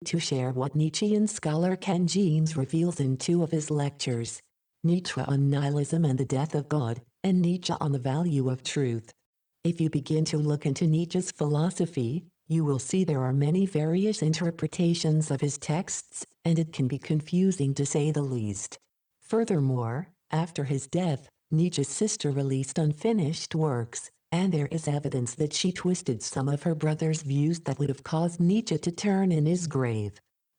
to share what Nietzschean scholar Ken James reveals in two of his lectures, Nietzsche on Nihilism and the Death of God, and Nietzsche on the Value of Truth. If you begin to look into Nietzsche's philosophy, you will see there are many various interpretations of his texts, and it can be confusing to say the least. Furthermore, after his death, Nietzsche's sister released unfinished works, and there is evidence that she twisted some of her brother's views that would have caused Nietzsche to turn in his grave.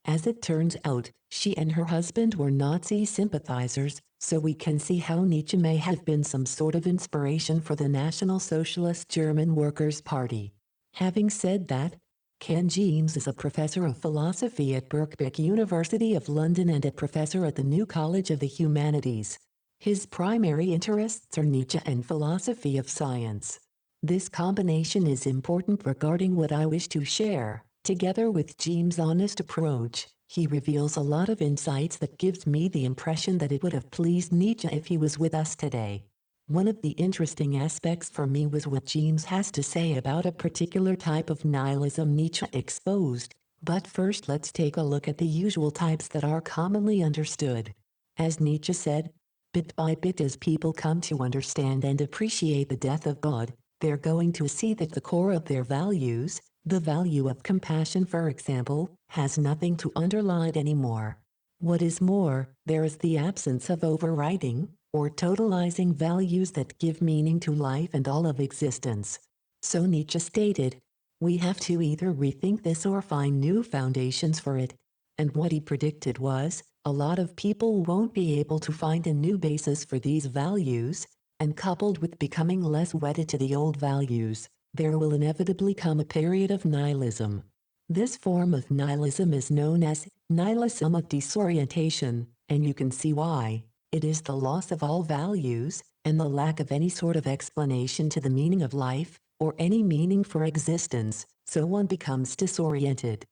As it turns out, she and her husband were Nazi sympathizers, so we can see how Nietzsche may have been some sort of inspiration for the National Socialist German Workers' Party. Having said that, Ken James is a professor of philosophy at Birkbeck University of London and a professor at the New College of the Humanities. His primary interests are Nietzsche and philosophy of science. This combination is important regarding what I wish to share. Together with James' honest approach, he reveals a lot of insights that gives me the impression that it would have pleased Nietzsche if he was with us today. One of the interesting aspects for me was what James has to say about a particular type of nihilism Nietzsche exposed, but first let's take a look at the usual types that are commonly understood. As Nietzsche said, bit by bit as people come to understand and appreciate the death of God, they're going to see that the core of their values, the value of compassion for example, has nothing to underlie anymore. What is more, there is the absence of overriding, or totalizing values that give meaning to life and all of existence. So Nietzsche stated, we have to either rethink this or find new foundations for it. And what he predicted was, a lot of people won't be able to find a new basis for these values, and coupled with becoming less wedded to the old values, there will inevitably come a period of nihilism. This form of nihilism is known as nihilism of disorientation, and you can see why. It is the loss of all values, and the lack of any sort of explanation to the meaning of life, or any meaning for existence, so one becomes disoriented.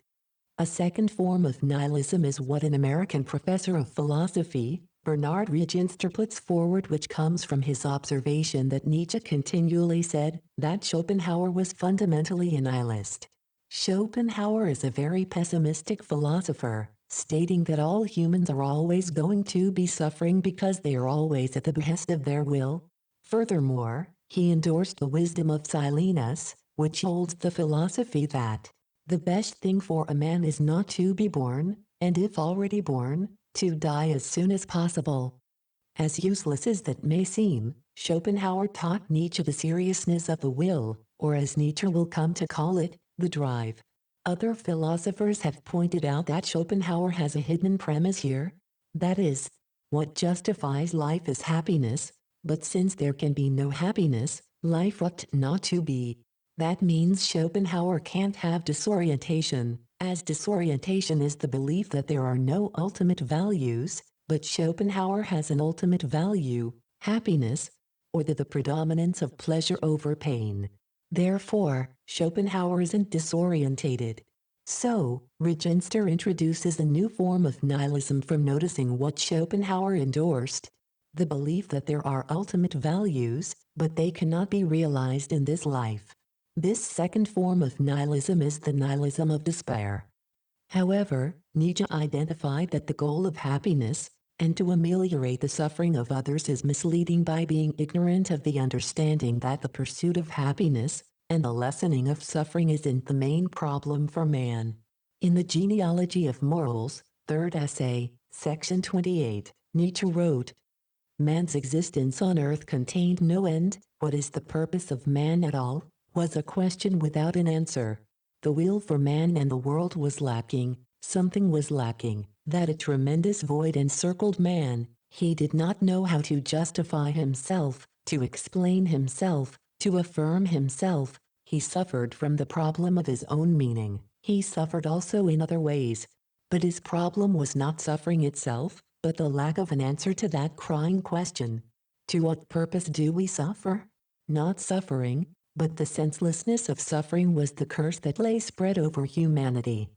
A second form of nihilism is what an American professor of philosophy, Bernard Regenster, puts forward, which comes from his observation that Nietzsche continually said that Schopenhauer was fundamentally a nihilist. Schopenhauer is a very pessimistic philosopher, stating that all humans are always going to be suffering because they are always at the behest of their will. Furthermore, he endorsed the wisdom of Silenus, which holds the philosophy that the best thing for a man is not to be born, and if already born, to die as soon as possible. As useless as that may seem, Schopenhauer taught Nietzsche the seriousness of the will, or as Nietzsche will come to call it, the drive. Other philosophers have pointed out that Schopenhauer has a hidden premise here. That is, what justifies life is happiness, but since there can be no happiness, life ought not to be. That means Schopenhauer can't have disorientation, as disorientation is the belief that there are no ultimate values, but Schopenhauer has an ultimate value, happiness, or the predominance of pleasure over pain. Therefore, Schopenhauer isn't disorientated. So, Regenster introduces a new form of nihilism from noticing what Schopenhauer endorsed, the belief that there are ultimate values, but they cannot be realized in this life. This second form of nihilism is the nihilism of despair. However, Nietzsche identified that the goal of happiness, and to ameliorate the suffering of others, is misleading by being ignorant of the understanding that the pursuit of happiness, and the lessening of suffering isn't the main problem for man. In the Genealogy of Morals, third essay, section 28, Nietzsche wrote, man's existence on earth contained no end. What is the purpose of man at all? Was a question without an answer. The will for man and the world was lacking, something was lacking, that a tremendous void encircled man. He did not know how to justify himself, to explain himself, to affirm himself. He suffered from the problem of his own meaning. He suffered also in other ways. But his problem was not suffering itself, but the lack of an answer to that crying question. To what purpose do we suffer? Not suffering, but the senselessness of suffering was the curse that lay spread over humanity.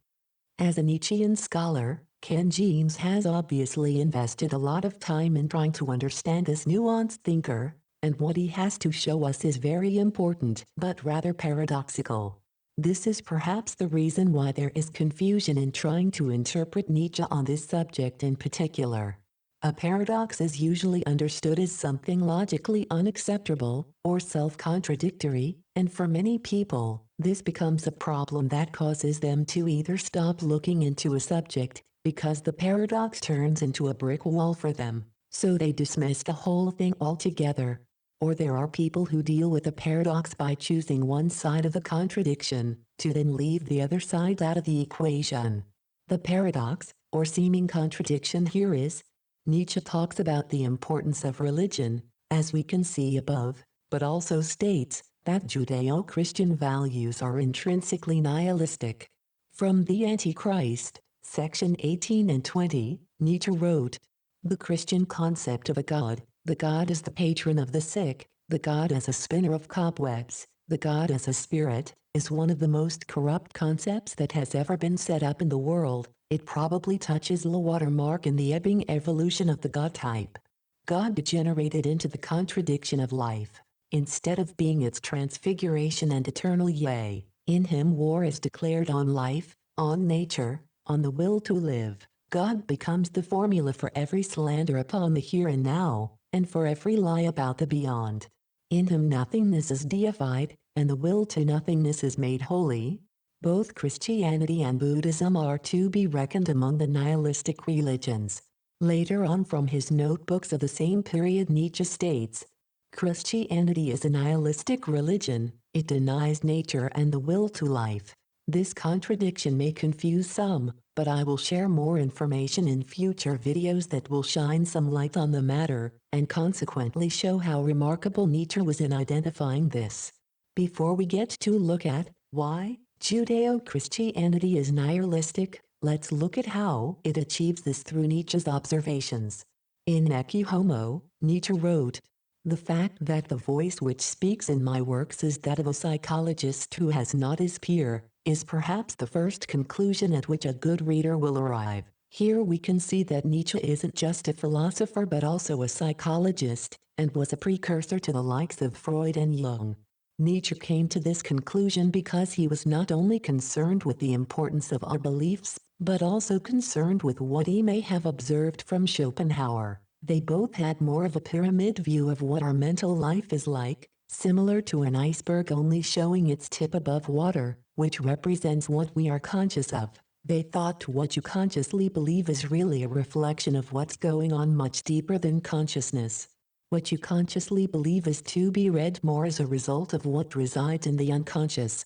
As a Nietzschean scholar, Ken James has obviously invested a lot of time in trying to understand this nuanced thinker, and what he has to show us is very important but rather paradoxical. This is perhaps the reason why there is confusion in trying to interpret Nietzsche on this subject in particular. A paradox is usually understood as something logically unacceptable or self-contradictory, and for many people, this becomes a problem that causes them to either stop looking into a subject because the paradox turns into a brick wall for them, so they dismiss the whole thing altogether. Or there are people who deal with a paradox by choosing one side of the contradiction, to then leave the other side out of the equation. The paradox, or seeming contradiction here is, Nietzsche talks about the importance of religion, as we can see above, but also states that Judeo-Christian values are intrinsically nihilistic. From The Antichrist, section 18 and 20, Nietzsche wrote, "The Christian concept of a god, the god as the patron of the sick, the god as a spinner of cobwebs, the god as a spirit, is one of the most corrupt concepts that has ever been set up in the world. It probably touches low water mark in the ebbing evolution of the God type. God degenerated into the contradiction of life. Instead of being its transfiguration and eternal yea, in him war is declared on life, on nature, on the will to live. God becomes the formula for every slander upon the here and now, and for every lie about the beyond. In him nothingness is deified, and the will to nothingness is made holy." Both Christianity and Buddhism are to be reckoned among the nihilistic religions. Later on, from his notebooks of the same period, Nietzsche states, "Christianity is a nihilistic religion, it denies nature and the will to life." This contradiction may confuse some, but I will share more information in future videos that will shine some light on the matter, and consequently show how remarkable Nietzsche was in identifying this. Before we get to look at why Judeo-Christianity is nihilistic, let's look at how it achieves this through Nietzsche's observations. In Ecce Homo, Nietzsche wrote, "The fact that the voice which speaks in my works is that of a psychologist who has not his peer, is perhaps the first conclusion at which a good reader will arrive." Here we can see that Nietzsche isn't just a philosopher but also a psychologist, and was a precursor to the likes of Freud and Jung. Nietzsche came to this conclusion because he was not only concerned with the importance of our beliefs, but also concerned with what he may have observed from Schopenhauer. They both had more of a pyramid view of what our mental life is like, similar to an iceberg only showing its tip above water, which represents what we are conscious of. They thought what you consciously believe is really a reflection of what's going on much deeper than consciousness. What you consciously believe is to be read more as a result of what resides in the unconscious.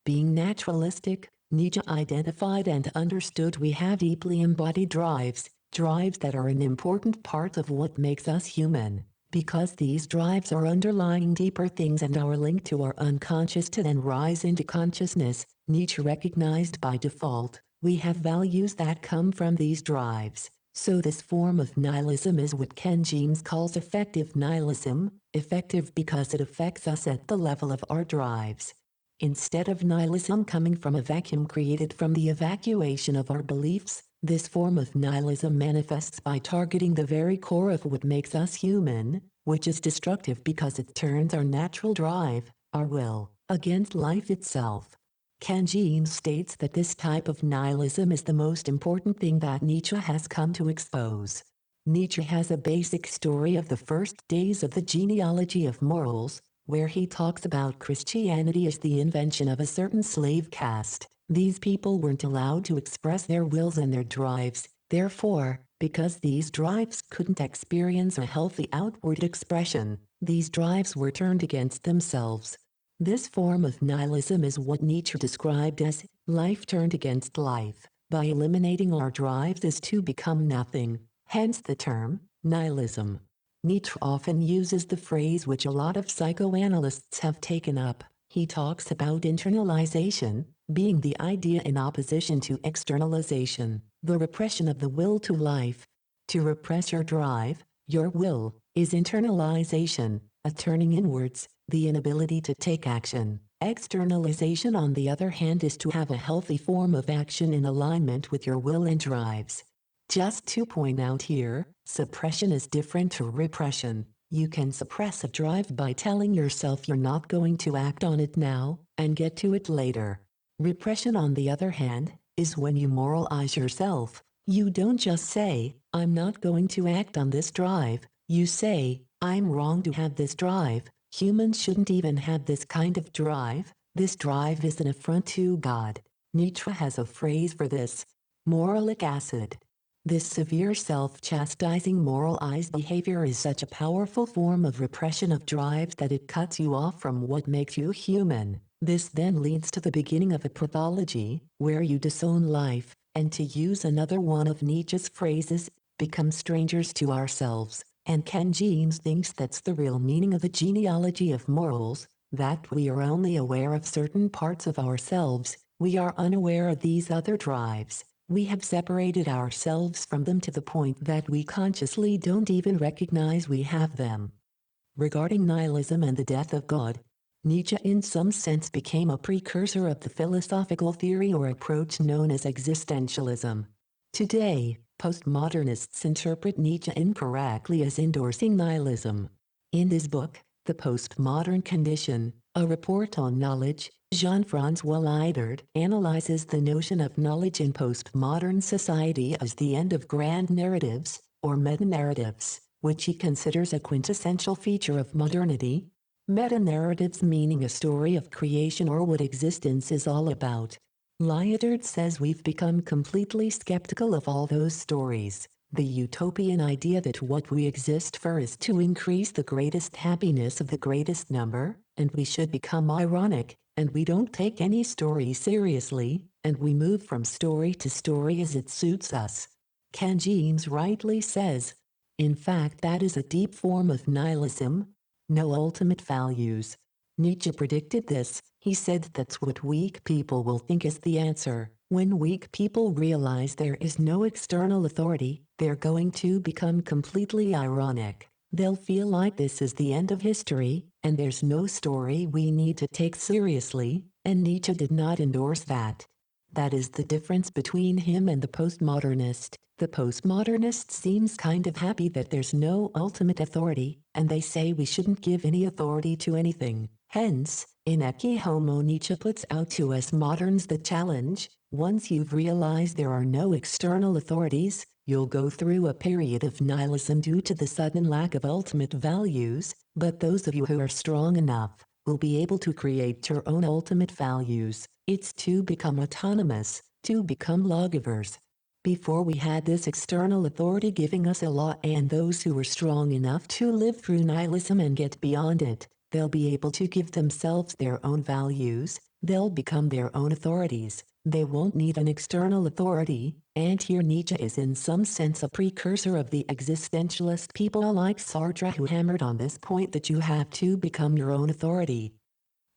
Being naturalistic, Nietzsche identified and understood we have deeply embodied drives that are an important part of what makes us human. Because these drives are underlying deeper things and are linked to our unconscious to then rise into consciousness, Nietzsche recognized by default, we have values that come from these drives. So this form of nihilism is what Ken James calls effective nihilism, effective because it affects us at the level of our drives. Instead of nihilism coming from a vacuum created from the evacuation of our beliefs, this form of nihilism manifests by targeting the very core of what makes us human, which is destructive because it turns our natural drive, our will, against life itself. Ken James states that this type of nihilism is the most important thing that Nietzsche has come to expose. Nietzsche has a basic story of the first days of the genealogy of morals, where he talks about Christianity as the invention of a certain slave caste. These people weren't allowed to express their wills and their drives, therefore, because these drives couldn't experience a healthy outward expression, these drives were turned against themselves. This form of nihilism is what Nietzsche described as life turned against life. By eliminating our drives is to become nothing, hence the term nihilism. Nietzsche often uses the phrase which a lot of psychoanalysts have taken up. He talks about internalization, being the idea in opposition to externalization, the repression of the will to life. To repress your drive, your will, is internalization, a turning inwards, the inability to take action. Externalization, on the other hand, is to have a healthy form of action in alignment with your will and drives. Just to point out here, suppression is different to repression. You can suppress a drive by telling yourself you're not going to act on it now, and get to it later. Repression, on the other hand, is when you moralize yourself. You don't just say, I'm not going to act on this drive. You say, I'm wrong to have this drive. Humans shouldn't even have this kind of drive. This drive is an affront to God. Nietzsche has a phrase for this: moralic acid. This severe self-chastising moralized behavior is such a powerful form of repression of drives that it cuts you off from what makes you human. This then leads to the beginning of a pathology, where you disown life, and to use another one of Nietzsche's phrases, become strangers to ourselves. And Ken James thinks that's the real meaning of the genealogy of morals, that we are only aware of certain parts of ourselves, we are unaware of these other drives. We have separated ourselves from them to the point that we consciously don't even recognize we have them. Regarding nihilism and the death of God, Nietzsche in some sense became a precursor of the philosophical theory or approach known as existentialism. Today, postmodernists interpret Nietzsche incorrectly as endorsing nihilism. In his book, The Postmodern Condition, a report on knowledge, Jean-Francois Lyotard analyzes the notion of knowledge in postmodern society as the end of grand narratives, or meta-narratives, which he considers a quintessential feature of modernity. Meta-narratives meaning a story of creation or what existence is all about. Lyotard says we've become completely skeptical of all those stories. The utopian idea that what we exist for is to increase the greatest happiness of the greatest number, and we should become ironic, and we don't take any story seriously, and we move from story to story as it suits us. Ken James rightly says, in fact, that is a deep form of nihilism. No ultimate values. Nietzsche predicted this. He said that's what weak people will think is the answer. When weak people realize there is no external authority, they're going to become completely ironic. They'll feel like this is the end of history, and there's no story we need to take seriously, and Nietzsche did not endorse that. That is the difference between him and the postmodernist. The postmodernist seems kind of happy that there's no ultimate authority, and they say we shouldn't give any authority to anything. Hence, in Ecce Homo, Nietzsche puts out to us moderns the challenge: once you've realized there are no external authorities, you'll go through a period of nihilism due to the sudden lack of ultimate values, but those of you who are strong enough will be able to create your own ultimate values. It's to become autonomous, to become lawgivers. Before we had this external authority giving us a law, and those who were strong enough to live through nihilism and get beyond it, they'll be able to give themselves their own values, they'll become their own authorities, they won't need an external authority, and here Nietzsche is in some sense a precursor of the existentialist people like Sartre who hammered on this point that you have to become your own authority.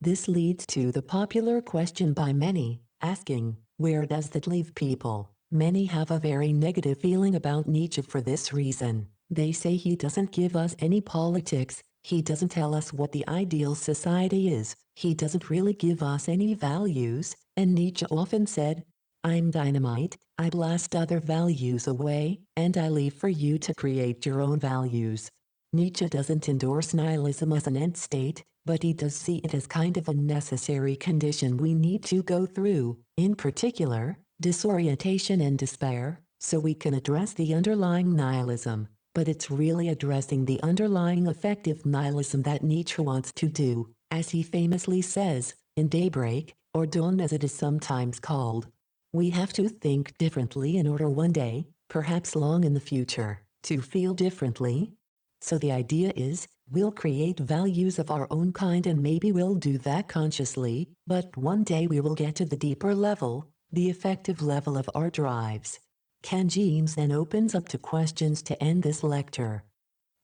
This leads to the popular question by many, asking, where does that leave people? Many have a very negative feeling about Nietzsche for this reason. They say he doesn't give us any politics, he doesn't tell us what the ideal society is, he doesn't really give us any values, and Nietzsche often said, I'm dynamite, I blast other values away, and I leave for you to create your own values. Nietzsche doesn't endorse nihilism as an end state, but he does see it as kind of a necessary condition we need to go through, in particular, disorientation and despair, so we can address the underlying nihilism. But it's really addressing the underlying affective nihilism that Nietzsche wants to do, as he famously says, in Daybreak, or Dawn as it is sometimes called. We have to think differently in order one day, perhaps long in the future, to feel differently. So the idea is, we'll create values of our own kind, and maybe we'll do that consciously, but one day we will get to the deeper level, the effective level of our drives. Ken James then opens up to questions to end this lecture.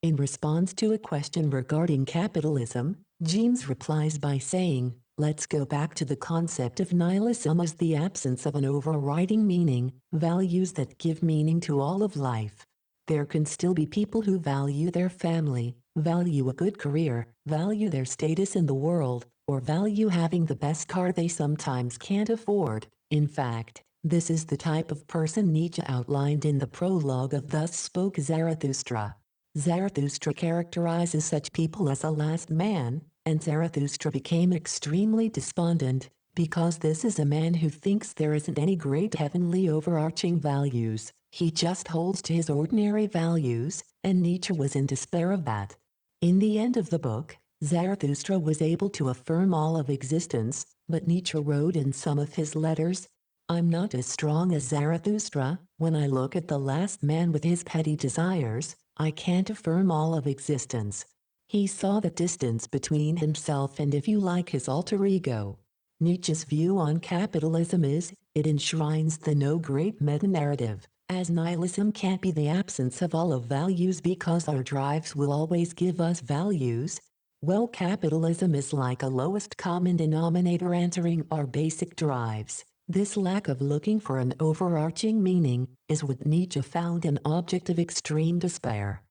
In response to a question regarding capitalism, James replies by saying, let's go back to the concept of nihilism as the absence of an overriding meaning, values that give meaning to all of life. There can still be people who value their family, value a good career, value their status in the world, or value having the best car they sometimes can't afford. In fact, this is the type of person Nietzsche outlined in the prologue of Thus Spoke Zarathustra. Zarathustra characterizes such people as a last man, and Zarathustra became extremely despondent, because this is a man who thinks there isn't any great heavenly overarching values, he just holds to his ordinary values, and Nietzsche was in despair of that. In the end of the book, Zarathustra was able to affirm all of existence, but Nietzsche wrote in some of his letters, "I'm not as strong as Zarathustra. When I look at the last man with his petty desires, I can't affirm all of existence." He saw the distance between himself and, if you like, his alter ego. Nietzsche's view on capitalism is, it enshrines the no great meta-narrative, as nihilism can't be the absence of all of values because our drives will always give us values. Well, capitalism is like a lowest common denominator answering our basic drives. This lack of looking for an overarching meaning is what Nietzsche found an object of extreme despair.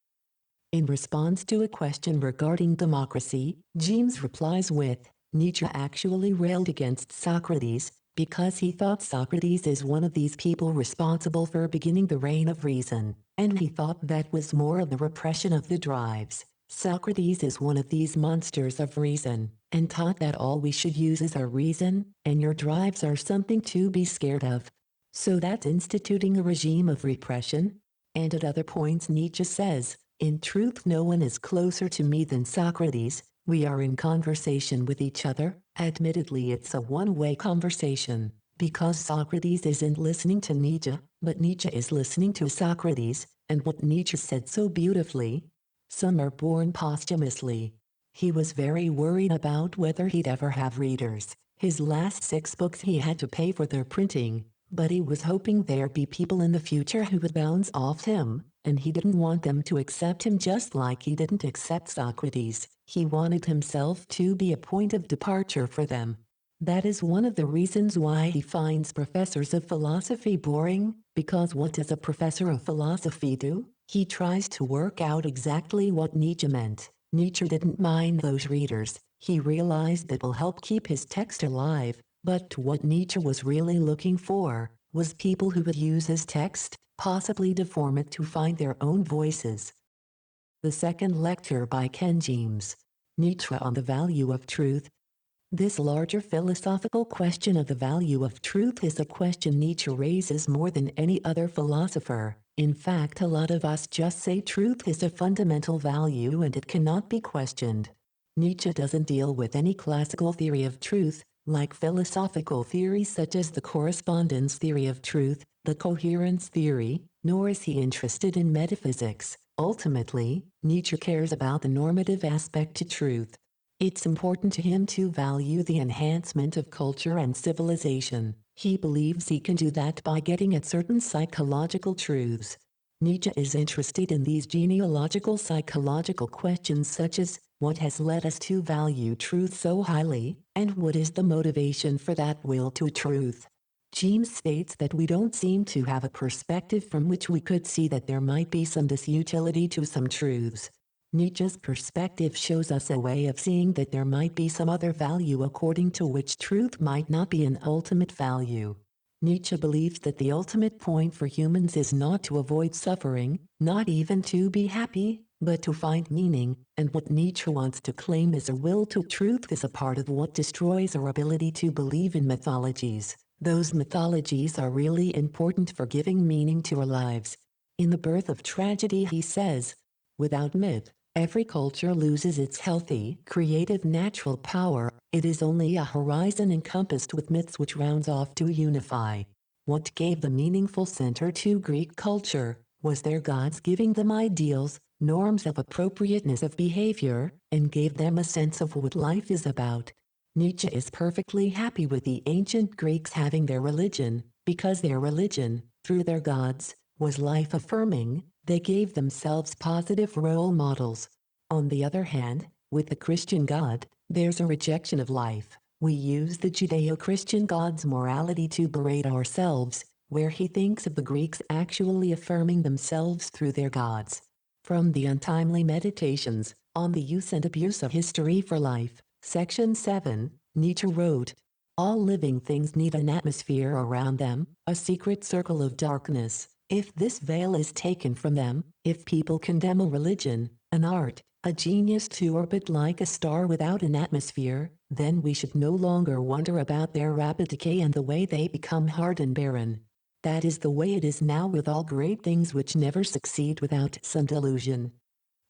In response to a question regarding democracy, James replies with, Nietzsche actually railed against Socrates, because he thought Socrates is one of these people responsible for beginning the reign of reason, and he thought that was more of the repression of the drives. Socrates is one of these monsters of reason, and taught that all we should use is our reason, and your drives are something to be scared of. So that's instituting a regime of repression? And at other points Nietzsche says, in truth, no one is closer to me than Socrates. We are in conversation with each other. Admittedly, it's a one-way conversation, because Socrates isn't listening to Nietzsche, but Nietzsche is listening to Socrates, and what Nietzsche said so beautifully, some are born posthumously. He was very worried about whether he'd ever have readers. His last 6 books he had to pay for their printing, but he was hoping there'd be people in the future who would bounce off him, and he didn't want them to accept him just like he didn't accept Socrates. He wanted himself to be a point of departure for them. That is one of the reasons why he finds professors of philosophy boring, because what does a professor of philosophy do? He tries to work out exactly what Nietzsche meant. Nietzsche didn't mind those readers. He realized that will help keep his text alive, but what Nietzsche was really looking for was people who would use his text, possibly deform it to find their own voices. The second lecture by Ken James, Nietzsche on the Value of Truth. This larger philosophical question of the value of truth is a question Nietzsche raises more than any other philosopher. In fact, a lot of us just say truth is a fundamental value and it cannot be questioned. Nietzsche doesn't deal with any classical theory of truth, like philosophical theories such as the correspondence theory of truth, the coherence theory, nor is he interested in metaphysics. Ultimately, Nietzsche cares about the normative aspect to truth. It's important to him to value the enhancement of culture and civilization. He believes he can do that by getting at certain psychological truths. Nietzsche is interested in these genealogical psychological questions such as, what has led us to value truth so highly, and what is the motivation for that will to truth? James states that we don't seem to have a perspective from which we could see that there might be some disutility to some truths. Nietzsche's perspective shows us a way of seeing that there might be some other value according to which truth might not be an ultimate value. Nietzsche believes that the ultimate point for humans is not to avoid suffering, not even to be happy, but to find meaning, and what Nietzsche wants to claim as a will to truth is a part of what destroys our ability to believe in mythologies. Those mythologies are really important for giving meaning to our lives. In The Birth of Tragedy he says, without myth, every culture loses its healthy, creative natural power. It is only a horizon encompassed with myths which rounds off to unify. What gave the meaningful center to Greek culture was their gods giving them ideals, norms of appropriateness of behavior, and gave them a sense of what life is about. Nietzsche is perfectly happy with the ancient Greeks having their religion, because their religion, through their gods, was life-affirming. They gave themselves positive role models. On the other hand, with the Christian God, there's a rejection of life. We use the Judeo-Christian God's morality to berate ourselves, where he thinks of the Greeks actually affirming themselves through their gods. From the Untimely Meditations on the Use and Abuse of History for Life, Section 7, Nietzsche wrote, all living things need an atmosphere around them, a secret circle of darkness. If this veil is taken from them, if people condemn a religion, an art, a genius to orbit like a star without an atmosphere, then we should no longer wonder about their rapid decay and the way they become hard and barren. That is the way it is now with all great things which never succeed without some delusion.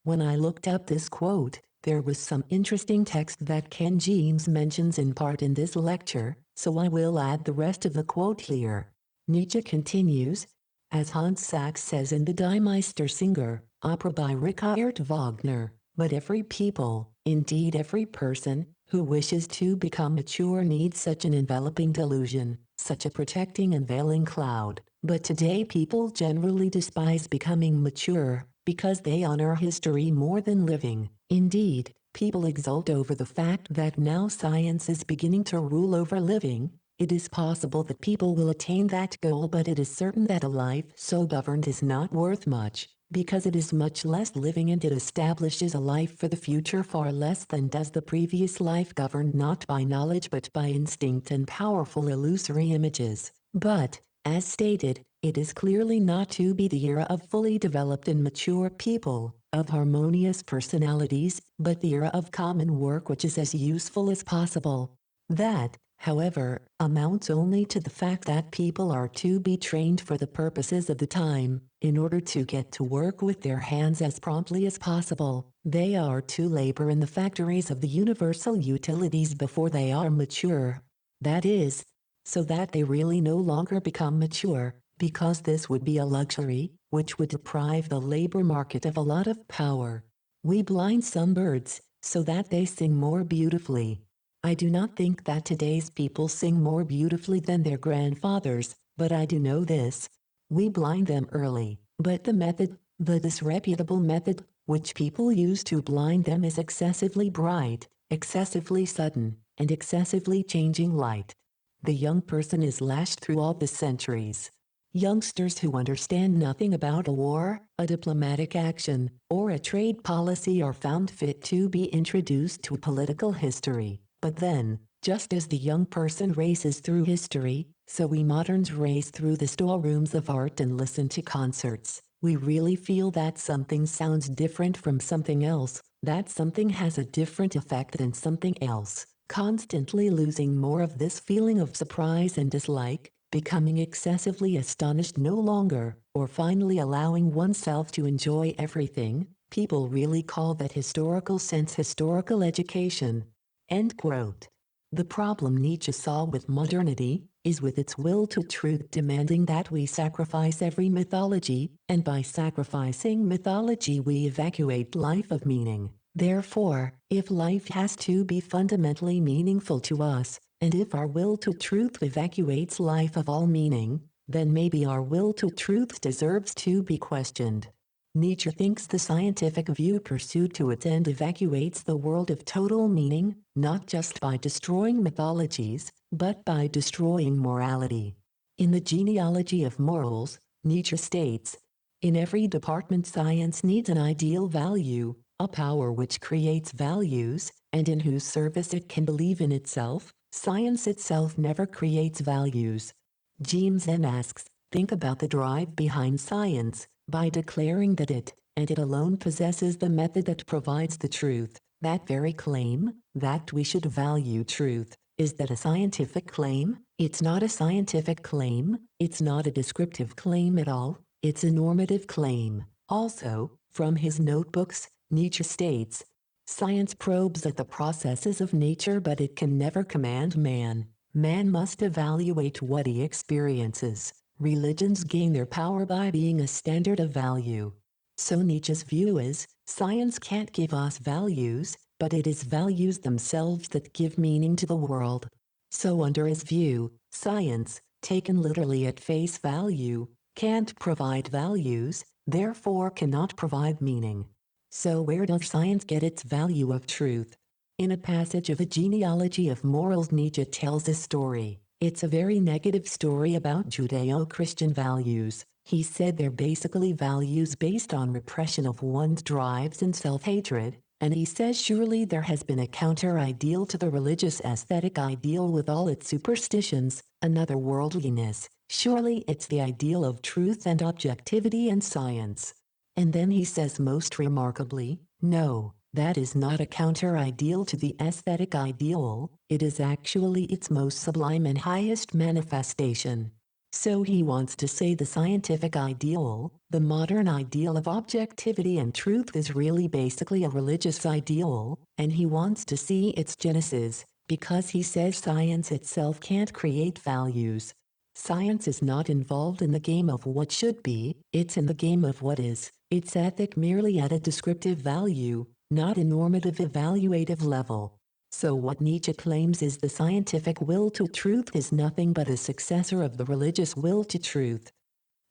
When I looked up this quote, there was some interesting text that Ken James mentions in part in this lecture, so I will add the rest of the quote here. Nietzsche continues, as Hans Sachs says in the Die Meistersinger, opera by Richard Wagner, but every people, indeed every person, who wishes to become mature needs such an enveloping delusion, such a protecting and veiling cloud. But today people generally despise becoming mature, because they honor history more than living. Indeed, people exult over the fact that now science is beginning to rule over living. It is possible that people will attain that goal, but it is certain that a life so governed is not worth much, because it is much less living and it establishes a life for the future far less than does the previous life governed not by knowledge but by instinct and powerful illusory images. But, as stated, it is clearly not to be the era of fully developed and mature people, of harmonious personalities, but the era of common work which is as useful as possible. That, however, amounts only to the fact that people are to be trained for the purposes of the time, in order to get to work with their hands as promptly as possible. They are to labor in the factories of the universal utilities before they are mature. That is, so that they really no longer become mature, because this would be a luxury, which would deprive the labor market of a lot of power. We blind some birds, so that they sing more beautifully. I do not think that today's people sing more beautifully than their grandfathers, but I do know this. We blind them early, but the method, the disreputable method, which people use to blind them is excessively bright, excessively sudden, and excessively changing light. The young person is lashed through all the centuries. Youngsters who understand nothing about a war, a diplomatic action, or a trade policy are found fit to be introduced to political history. But then, just as the young person races through history, so we moderns race through the storerooms of art and listen to concerts. We really feel that something sounds different from something else, that something has a different effect than something else, constantly losing more of this feeling of surprise and dislike, becoming excessively astonished no longer, or finally allowing oneself to enjoy everything. People really call that historical sense historical education. End quote. The problem Nietzsche saw with modernity is with its will to truth demanding that we sacrifice every mythology, and by sacrificing mythology we evacuate life of meaning. Therefore, if life has to be fundamentally meaningful to us, and if our will to truth evacuates life of all meaning, then maybe our will to truth deserves to be questioned. Nietzsche thinks the scientific view pursued to its end evacuates the world of total meaning, not just by destroying mythologies, but by destroying morality. In the genealogy of morals, Nietzsche states, in every department science needs an ideal value, a power which creates values, and in whose service it can believe in itself. Science itself never creates values. James then asks, think about the drive behind science. By declaring that it, and it alone possesses the method that provides the truth, that very claim, that we should value truth, is that a scientific claim? It's not a scientific claim, it's not a descriptive claim at all, it's a normative claim. Also, from his notebooks, Nietzsche states, science probes at the processes of nature but it can never command man. Man must evaluate what he experiences. Religions gain their power by being a standard of value. So Nietzsche's view is, science can't give us values, but it is values themselves that give meaning to the world. So under his view, science, taken literally at face value, can't provide values, therefore cannot provide meaning. So where does science get its value of truth? In a passage of A Genealogy of Morals, Nietzsche tells a story. It's a very negative story about Judeo-Christian values. He said they're basically values based on repression of one's drives and self-hatred, and he says surely there has been a counter-ideal to the religious aesthetic ideal with all its superstitions, another worldliness. Surely it's the ideal of truth and objectivity and science. And then he says most remarkably, no, That is not a counter-ideal to the aesthetic ideal, it is actually its most sublime and highest manifestation. So he wants to say the scientific ideal, the modern ideal of objectivity and truth is really basically a religious ideal, and he wants to see its genesis, because he says science itself can't create values. Science is not involved in the game of what should be, it's in the game of what is, its ethic merely at a descriptive value, not a normative evaluative level. So what Nietzsche claims is the scientific will to truth is nothing but a successor of the religious will to truth.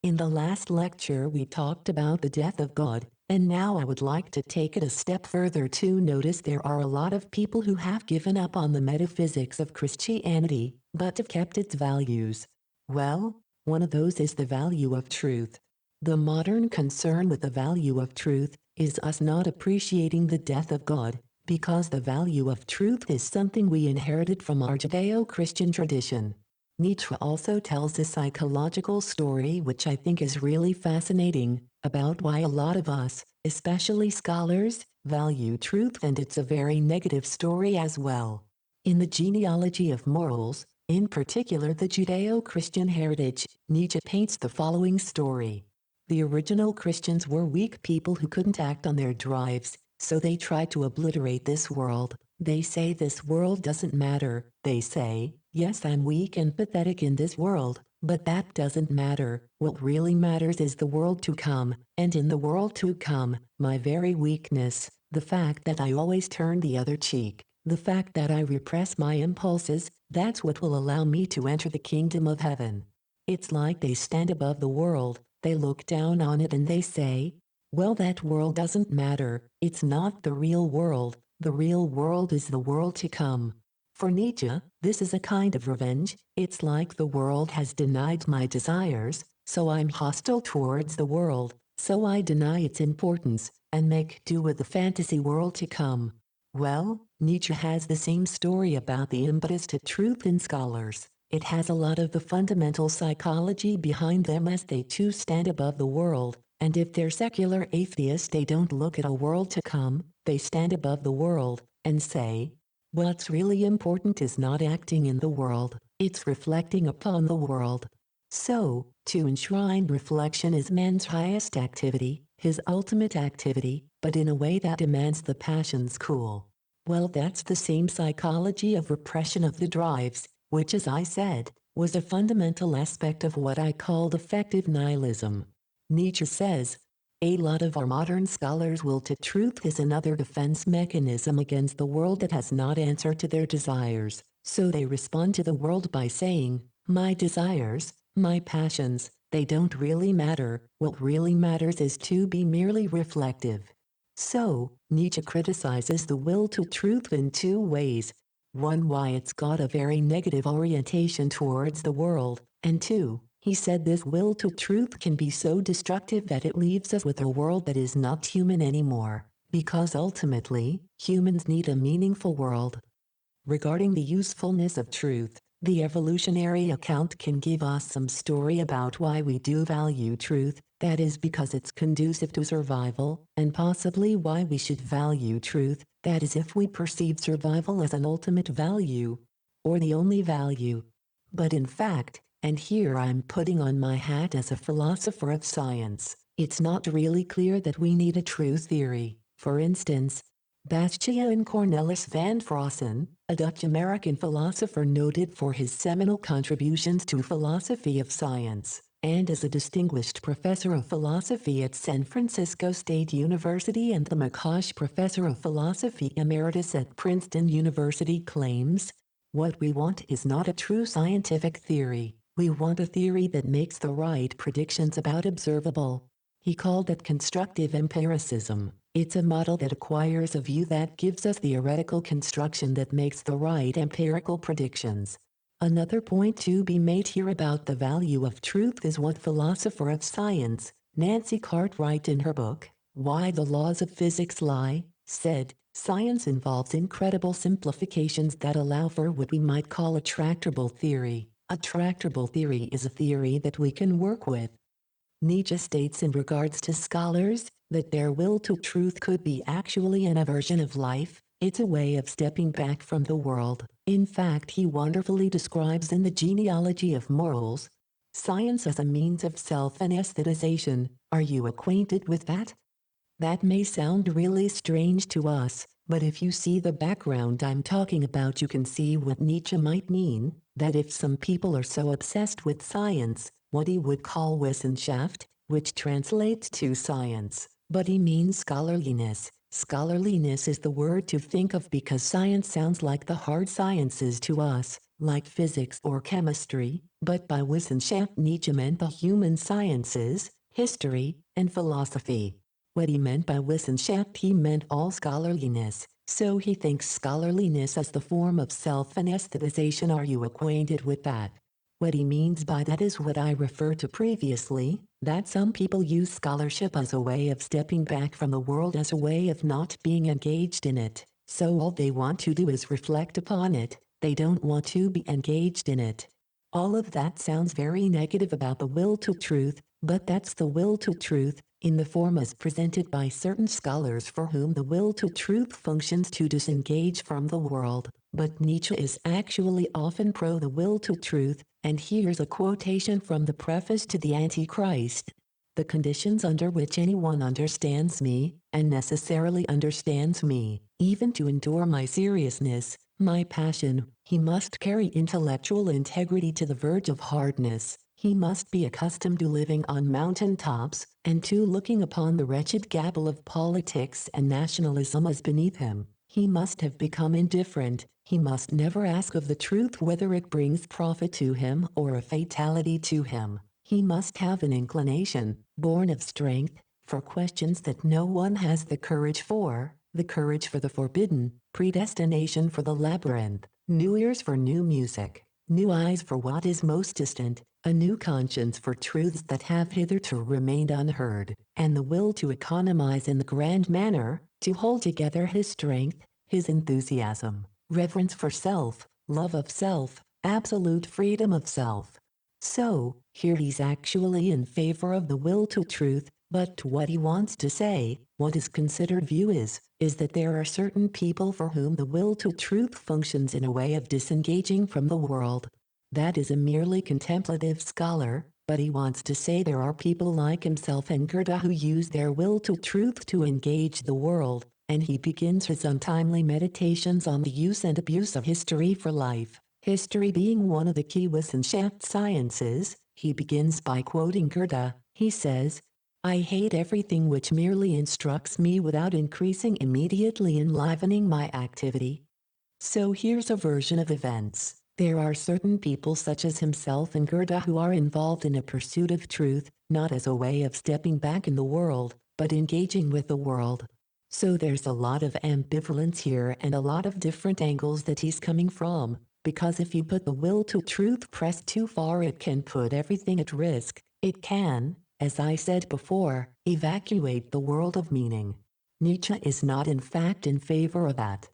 In the last lecture we talked about the death of God, and now I would like to take it a step further to notice there are a lot of people who have given up on the metaphysics of Christianity, but have kept its values. Well, one of those is the value of truth. The modern concern with the value of truth is us not appreciating the death of God, because the value of truth is something we inherited from our Judeo-Christian tradition. Nietzsche also tells a psychological story which I think is really fascinating, about why a lot of us, especially scholars, value truth, and it's a very negative story as well. In the genealogy of morals, in particular the Judeo-Christian heritage, Nietzsche paints the following story. The original Christians were weak people who couldn't act on their drives, so they tried to obliterate this world. They say this world doesn't matter. They say, yes, I'm weak and pathetic in this world, but that doesn't matter. What really matters is the world to come, and in the world to come, my very weakness, the fact that I always turn the other cheek, the fact that I repress my impulses, that's what will allow me to enter the kingdom of heaven. It's like they stand above the world, they look down on it and they say, well, that world doesn't matter, it's not the real world, the real world is the world to come. For Nietzsche, this is a kind of revenge, it's like the world has denied my desires, so I'm hostile towards the world, so I deny its importance, and make do with the fantasy world to come. Well, Nietzsche has the same story about the impetus to truth in scholars. It has a lot of the fundamental psychology behind them as they too stand above the world, and if they're secular atheists they don't look at a world to come, they stand above the world, and say, what's really important is not acting in the world, it's reflecting upon the world. So, to enshrine reflection is man's highest activity, his ultimate activity, but in a way that demands the passions cool. Well, that's the same psychology of repression of the drives, which as I said, was a fundamental aspect of what I called effective nihilism. Nietzsche says, a lot of our modern scholars' will to truth is another defense mechanism against the world that has not answered to their desires, so they respond to the world by saying, my desires, my passions, they don't really matter, what really matters is to be merely reflective. So, Nietzsche criticizes the will to truth in two ways. One, why it's got a very negative orientation towards the world, and two, he said this will to truth can be so destructive that it leaves us with a world that is not human anymore, because ultimately, humans need a meaningful world. Regarding the usefulness of truth, the evolutionary account can give us some story about why we do value truth, that is because it's conducive to survival, and possibly why we should value truth, that is if we perceive survival as an ultimate value, or the only value. But in fact, and here I'm putting on my hat as a philosopher of science, it's not really clear that we need a true theory. For instance, Bastiaan Cornelis van Frossen, a Dutch-American philosopher noted for his seminal contributions to philosophy of science, and as a distinguished professor of philosophy at San Francisco State University and the McCosh Professor of Philosophy Emeritus at Princeton University claims, what we want is not a true scientific theory, we want a theory that makes the right predictions about observable. He called it constructive empiricism. It's a model that acquires a view that gives us theoretical construction that makes the right empirical predictions. Another point to be made here about the value of truth is what philosopher of science, Nancy Cartwright in her book, Why the Laws of Physics Lie, said, science involves incredible simplifications that allow for what we might call a tractable theory. A tractable theory is a theory that we can work with. Nietzsche states in regards to scholars, that their will to truth could be actually an aversion of life. It's a way of stepping back from the world. In fact, he wonderfully describes in the genealogy of morals, science as a means of self-anesthetization. Are you acquainted with that? That may sound really strange to us, but if you see the background I'm talking about, you can see what Nietzsche might mean, that if some people are so obsessed with science, what he would call Wissenschaft, which translates to science, but he means scholarliness. Scholarliness is the word to think of because science sounds like the hard sciences to us, like physics or chemistry, but by Wissenschaft Nietzsche meant the human sciences, history, and philosophy. What he meant by Wissenschaft, he meant all scholarliness, so he thinks scholarliness as the form of self-anesthetization. Are you acquainted with that? What he means by that is what I referred to previously, that some people use scholarship as a way of stepping back from the world, as a way of not being engaged in it, so all they want to do is reflect upon it, they don't want to be engaged in it. All of that sounds very negative about the will to truth, but that's the will to truth, in the form as presented by certain scholars for whom the will to truth functions to disengage from the world. But Nietzsche is actually often pro the will to truth, and here's a quotation from the preface to the Antichrist. The conditions under which anyone understands me, and necessarily understands me, even to endure my seriousness, my passion, he must carry intellectual integrity to the verge of hardness. He must be accustomed to living on mountain tops, and to looking upon the wretched gabble of politics and nationalism as beneath him. He must have become indifferent. He must never ask of the truth whether it brings profit to him or a fatality to him. He must have an inclination, born of strength, for questions that no one has the courage for the forbidden, predestination for the labyrinth, new ears for new music, new eyes for what is most distant, a new conscience for truths that have hitherto remained unheard, and the will to economize in the grand manner, to hold together his strength, his enthusiasm, reverence for self, love of self, absolute freedom of self. So, here he's actually in favor of the will to truth, but what he wants to say, what his considered view is that there are certain people for whom the will to truth functions in a way of disengaging from the world. That is a merely contemplative scholar, but he wants to say there are people like himself and Goethe who use their will to truth to engage the world, and he begins his untimely meditations on the use and abuse of history for life. History being one of the key Wissenschaft sciences, he begins by quoting Goethe. He says, I hate everything which merely instructs me without immediately enlivening my activity. So here's a version of events. There are certain people such as himself and Goethe who are involved in a pursuit of truth, not as a way of stepping back in the world, but engaging with the world. So there's a lot of ambivalence here and a lot of different angles that he's coming from, because if you put the will to truth pressed too far, it can put everything at risk. It can, as I said before, evacuate the world of meaning. Nietzsche is not in fact in favor of that.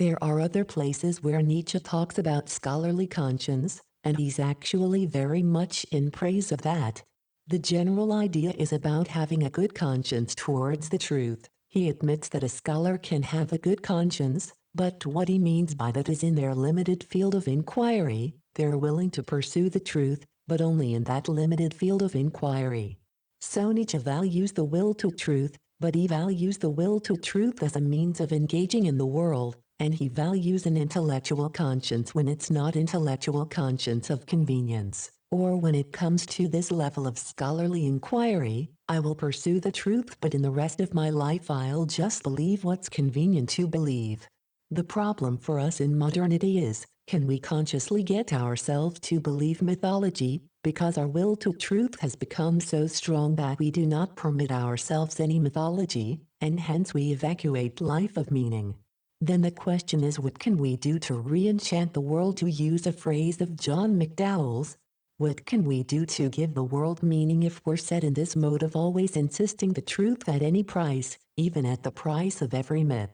There are other places where Nietzsche talks about scholarly conscience, and he's actually very much in praise of that. The general idea is about having a good conscience towards the truth. He admits that a scholar can have a good conscience, but what he means by that is in their limited field of inquiry, they're willing to pursue the truth, but only in that limited field of inquiry. So Nietzsche values the will to truth, but he values the will to truth as a means of engaging in the world, and he values an intellectual conscience when it's not intellectual conscience of convenience, or when it comes to this level of scholarly inquiry, I will pursue the truth, but in the rest of my life I'll just believe what's convenient to believe. The problem for us in modernity is, can we consciously get ourselves to believe mythology, because our will to truth has become so strong that we do not permit ourselves any mythology, and hence we evacuate life of meaning. Then the question is, what can we do to re-enchant the world, to use a phrase of John McDowell's? What can we do to give the world meaning if we're set in this mode of always insisting the truth at any price, even at the price of every myth?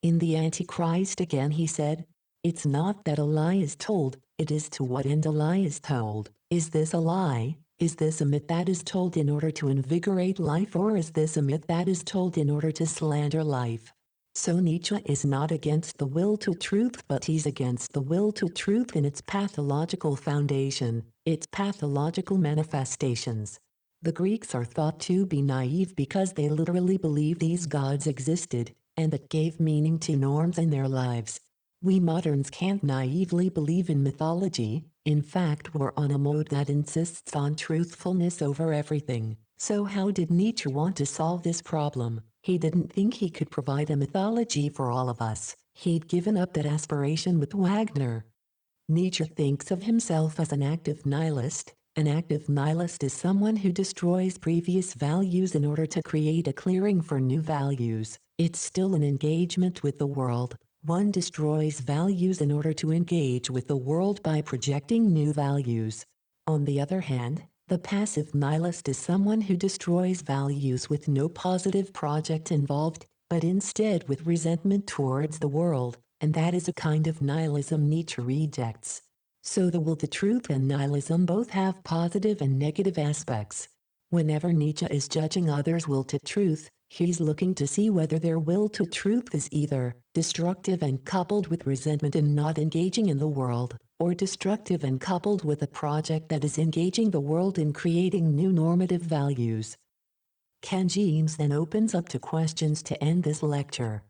In the Antichrist again he said, it's not that a lie is told, it is to what end a lie is told. Is this a lie? Is this a myth that is told in order to invigorate life, or is this a myth that is told in order to slander life? So Nietzsche is not against the will to truth, but he's against the will to truth in its pathological foundation, its pathological manifestations. The Greeks are thought to be naive because they literally believe these gods existed, and that gave meaning to norms in their lives. We moderns can't naively believe in mythology. In fact, we're on a mode that insists on truthfulness over everything. So how did Nietzsche want to solve this problem? He didn't think he could provide a mythology for all of us. He'd given up that aspiration with Wagner. Nietzsche thinks of himself as an active nihilist. An active nihilist is someone who destroys previous values in order to create a clearing for new values. It's still an engagement with the world. One destroys values in order to engage with the world by projecting new values. On the other hand, the passive nihilist is someone who destroys values with no positive project involved, but instead with resentment towards the world, and that is a kind of nihilism Nietzsche rejects. So the will to truth and nihilism both have positive and negative aspects. Whenever Nietzsche is judging others' will to truth, he's looking to see whether their will to truth is either destructive and coupled with resentment and not engaging in the world, or destructive and coupled with a project that is engaging the world in creating new normative values. Ken James then opens up to questions to end this lecture.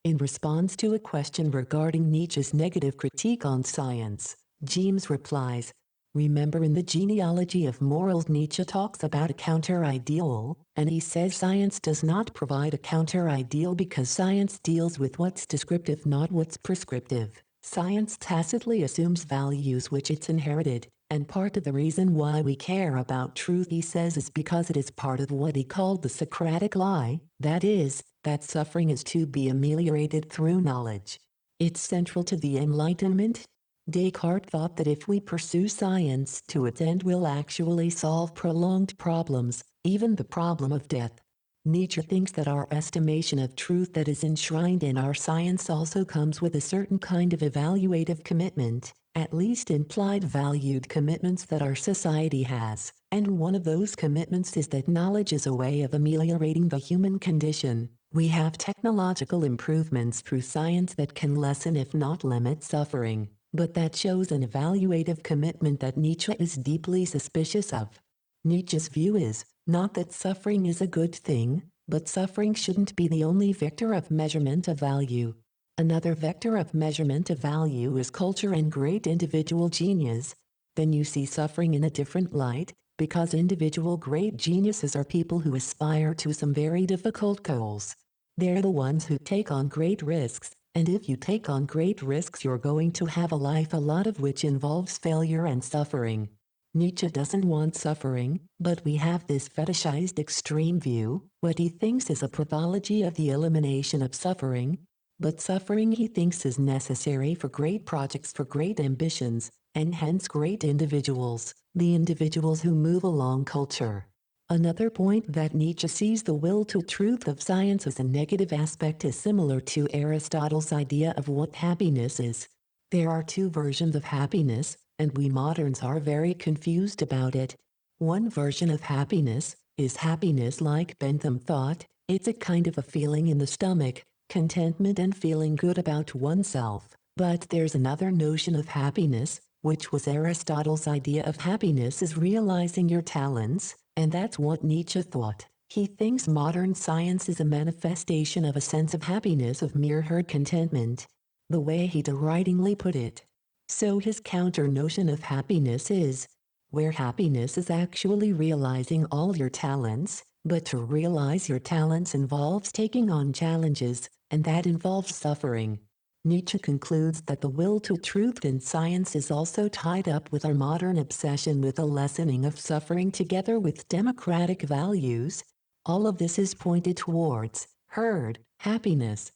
In response to a question regarding Nietzsche's negative critique on science, James replies, "Remember, in the genealogy of morals, Nietzsche talks about a counter-ideal, and he says science does not provide a counter-ideal because science deals with what's descriptive, not what's prescriptive. Science tacitly assumes values which it's inherited, and part of the reason why we care about truth, he says, is because it is part of what he called the Socratic lie, that is, that suffering is to be ameliorated through knowledge. It's central to the Enlightenment." Descartes thought that if we pursue science to its end, we'll actually solve prolonged problems, even the problem of death. Nietzsche thinks that our estimation of truth that is enshrined in our science also comes with a certain kind of evaluative commitment, at least implied valued commitments that our society has, and one of those commitments is that knowledge is a way of ameliorating the human condition. We have technological improvements through science that can lessen, if not limit, suffering, but that shows an evaluative commitment that Nietzsche is deeply suspicious of. Nietzsche's view is not that suffering is a good thing, but suffering shouldn't be the only vector of measurement of value. Another vector of measurement of value is culture and great individual genius. Then you see suffering in a different light, because individual great geniuses are people who aspire to some very difficult goals. They're the ones who take on great risks, and if you take on great risks, you're going to have a life, a lot of which involves failure and suffering. Nietzsche doesn't want suffering, but we have this fetishized extreme view. What he thinks is a pathology of the elimination of suffering. But suffering, he thinks, is necessary for great projects, for great ambitions, and hence great individuals, the individuals who move along culture. Another point that Nietzsche sees the will to truth of science as a negative aspect is similar to Aristotle's idea of what happiness is. There are two versions of happiness, and we moderns are very confused about it. One version of happiness is happiness like Bentham thought. It's a kind of a feeling in the stomach, contentment and feeling good about oneself. But there's another notion of happiness, which was Aristotle's idea of happiness as realizing your talents, and that's what Nietzsche thought. He thinks modern science is a manifestation of a sense of happiness, of mere herd contentment, the way he deridingly put it. So his counter notion of happiness is where happiness is actually realizing all your talents, but to realize your talents involves taking on challenges, and that involves suffering. Nietzsche concludes that the will to truth in science is also tied up with our modern obsession with a lessening of suffering together with democratic values. All of this is pointed towards herd happiness.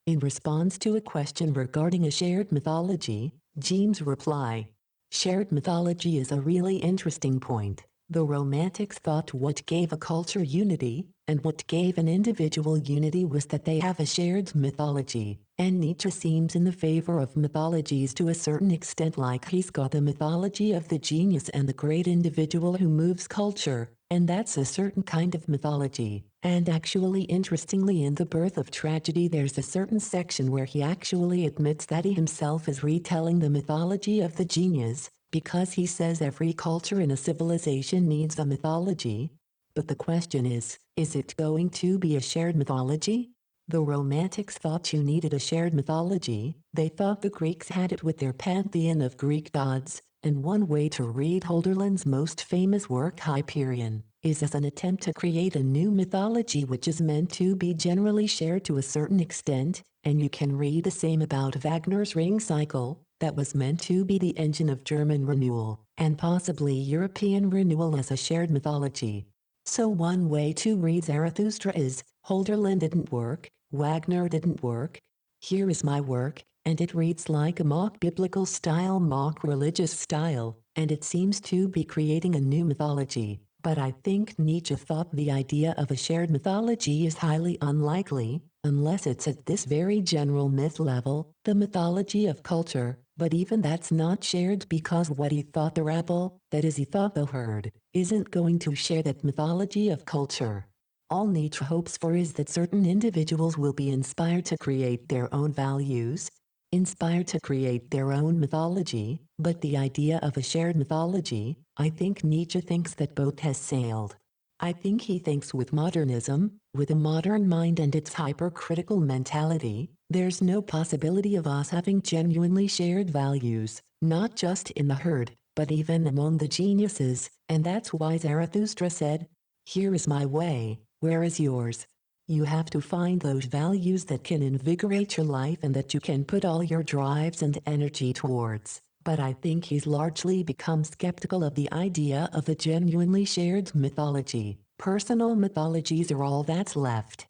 In response to a question regarding a shared mythology, James' reply, "Shared mythology is a really interesting point. The Romantics thought what gave a culture unity, and what gave an individual unity was that they have a shared mythology. And Nietzsche seems in the favor of mythologies to a certain extent, like he's got the mythology of the genius and the great individual who moves culture, and that's a certain kind of mythology. And actually, interestingly, in The Birth of Tragedy there's a certain section where he actually admits that he himself is retelling the mythology of the genius, because he says every culture in a civilization needs a mythology. But the question is it going to be a shared mythology? The Romantics thought you needed a shared mythology. They thought the Greeks had it with their pantheon of Greek gods, and one way to read Hölderlin's most famous work Hyperion is as an attempt to create a new mythology which is meant to be generally shared to a certain extent, and you can read the same about Wagner's Ring Cycle, that was meant to be the engine of German renewal, and possibly European renewal as a shared mythology. So one way to read Zarathustra is, Hölderlin didn't work, Wagner didn't work. Here is my work, and it reads like a mock biblical style, mock religious style, and it seems to be creating a new mythology. But I think Nietzsche thought the idea of a shared mythology is highly unlikely, unless it's at this very general myth level, the mythology of culture, but even that's not shared because what he thought the rabble, that is he thought the herd, isn't going to share that mythology of culture. All Nietzsche hopes for is that certain individuals will be inspired to create their own values, inspired to create their own mythology, but the idea of a shared mythology, I think Nietzsche thinks that boat has sailed. I think he thinks with modernism, with a modern mind and its hypercritical mentality, there's no possibility of us having genuinely shared values, not just in the herd, but even among the geniuses, and that's why Zarathustra said, "Here is my way, where is yours?" You have to find those values that can invigorate your life and that you can put all your drives and energy towards. But I think he's largely become skeptical of the idea of a genuinely shared mythology. Personal mythologies are all that's left.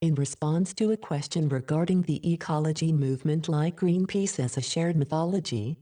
In response to a question regarding the ecology movement like Greenpeace as a shared mythology,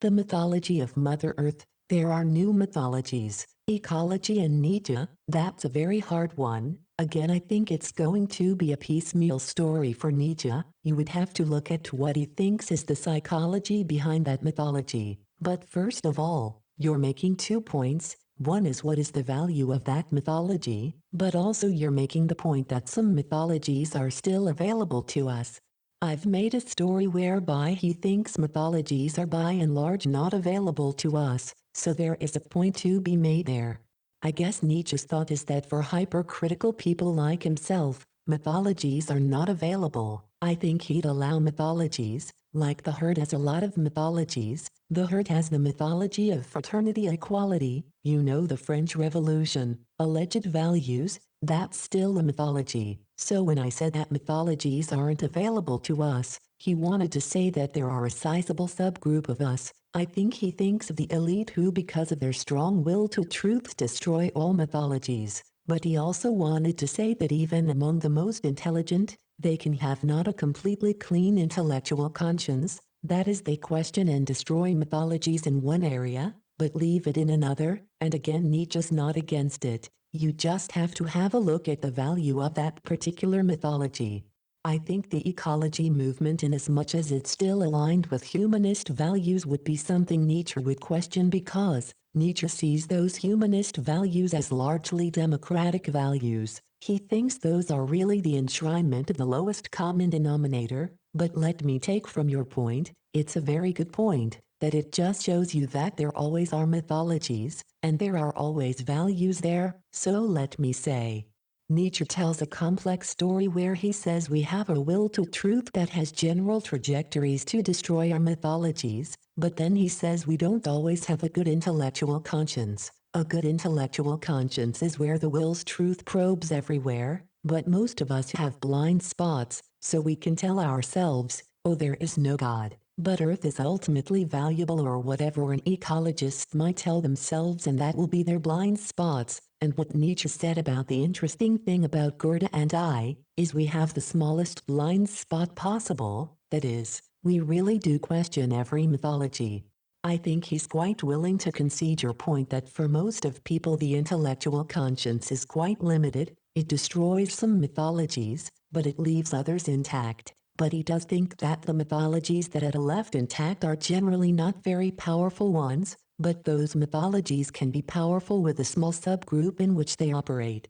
the mythology of Mother Earth, there are new mythologies, ecology and Nietzsche, that's a very hard one. Again, I think it's going to be a piecemeal story for Nietzsche. You would have to look at what he thinks is the psychology behind that mythology. But first of all, you're making 2 points. One is what is the value of that mythology, but also you're making the point that some mythologies are still available to us. I've made a story whereby he thinks mythologies are by and large not available to us, so there is a point to be made there. I guess Nietzsche's thought is that for hypercritical people like himself, mythologies are not available. I think he'd allow mythologies, like the herd has a lot of mythologies. The herd has the mythology of fraternity equality, you know, the French Revolution, alleged values, that's still a mythology. So when I said that mythologies aren't available to us, he wanted to say that there are a sizable subgroup of us. I think he thinks of the elite who because of their strong will to truth destroy all mythologies. But he also wanted to say that even among the most intelligent, they can have not a completely clean intellectual conscience, that is, they question and destroy mythologies in one area, but leave it in another, and again Nietzsche's not against it. You just have to have a look at the value of that particular mythology. I think the ecology movement, in as much as it's still aligned with humanist values, would be something Nietzsche would question because Nietzsche sees those humanist values as largely democratic values. He thinks those are really the enshrinement of the lowest common denominator, but let me take from your point, it's a very good point, that it just shows you that there always are mythologies, and there are always values there, so let me say. Nietzsche tells a complex story where he says we have a will to truth that has general trajectories to destroy our mythologies, but then he says we don't always have a good intellectual conscience. A good intellectual conscience is where the will's truth probes everywhere, but most of us have blind spots, so we can tell ourselves, oh, there is no God. But Earth is ultimately valuable, or whatever an ecologist might tell themselves, and that will be their blind spots. And what Nietzsche said about the interesting thing about Goethe and I, is we have the smallest blind spot possible, that is, we really do question every mythology. I think he's quite willing to concede your point that for most of people the intellectual conscience is quite limited, it destroys some mythologies, but it leaves others intact. But he does think that the mythologies that are left intact are generally not very powerful ones, but those mythologies can be powerful with a small subgroup in which they operate.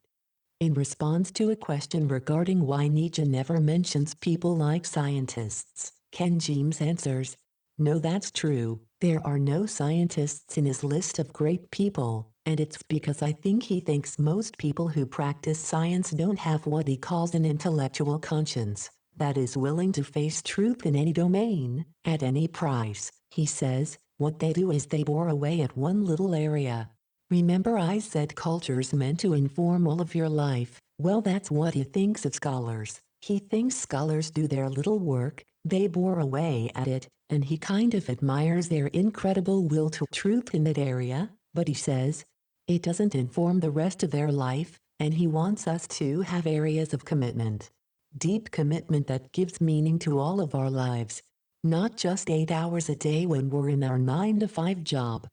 In response to a question regarding why Nietzsche never mentions people like scientists, Ken James answers, "No, that's true. There are no scientists in his list of great people, and it's because I think he thinks most people who practice science don't have what he calls an intellectual conscience that is willing to face truth in any domain, at any price." He says, "What they do is they bore away at one little area. Remember I said culture's meant to inform all of your life? Well, that's what he thinks of scholars. He thinks scholars do their little work, they bore away at it, and he kind of admires their incredible will to truth in that area, but he says, it doesn't inform the rest of their life, and he wants us to have areas of commitment. Deep commitment that gives meaning to all of our lives. Not just 8 hours a day when we're in our 9-to-5 job."